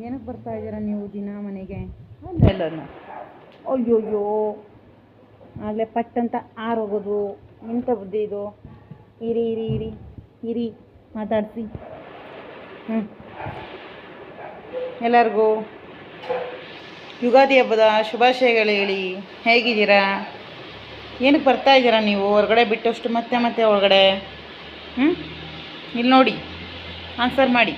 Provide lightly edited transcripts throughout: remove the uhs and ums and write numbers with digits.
ಏನಕ್ಕೆ ಬರ್ತಾ ಇದ್ದೀರಾ ನೀವು ದಿನ ಮನೆಗೆ? ಅಲ್ಲ ಅಯ್ಯೋಯ್ಯೋ, ಆಗಲೇ ಪಟ್ಟಂತ ಆರೋಗೋದು. ಇಂಥ ಬುದ್ಧಿ ಇದು. ಇರಿ ಇರಿ ಇರಿ ಇರಿ ಮಾತಾಡಿಸಿ. ಎಲ್ಲರಿಗೂ ಯುಗಾದಿ ಹಬ್ಬದ ಶುಭಾಶಯಗಳು ಹೇಳಿ. ಹೇಗಿದ್ದೀರಾ? ಏನಕ್ಕೆ ಬರ್ತಾ ಇದ್ದೀರಾ ನೀವು ಹೊರಗಡೆ ಬಿಟ್ಟಷ್ಟು ಮತ್ತೆ ಮತ್ತೆ ಒಳಗಡೆ? ಇಲ್ಲಿ ನೋಡಿ, ಆನ್ಸರ್ ಮಾಡಿ.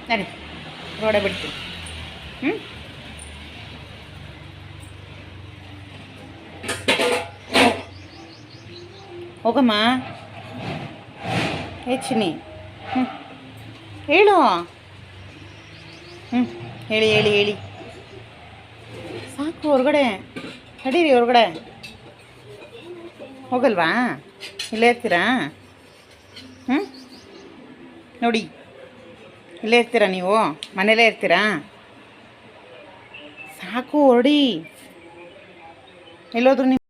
ನಡಿ ಹೊರಗಡೆ ಬಿಡ್ತೀನಿ. ಹೋಗಮ್ಮ. ಹೆಚ್ಚಿನಿ ಹೇಳು. ಹೇಳಿ ಹೇಳಿ ಹೇಳಿ. ಸಾಕು, ಹೊರಗಡೆ ನಡೀರಿ. ಹೊರಗಡೆ ಹೋಗಲ್ವಾ? ಇಲ್ಲೇ ಇರ್ತೀರಾ? ನೋಡಿ, ಇಲ್ಲೇ ಇರ್ತೀರಾ ನೀವು? ಮನೇಲೇ ಇರ್ತೀರಾ? ಸಾಕು, ಹೊರಡಿ. ಎಲ್ಲೋದ್ರು ನೀವು?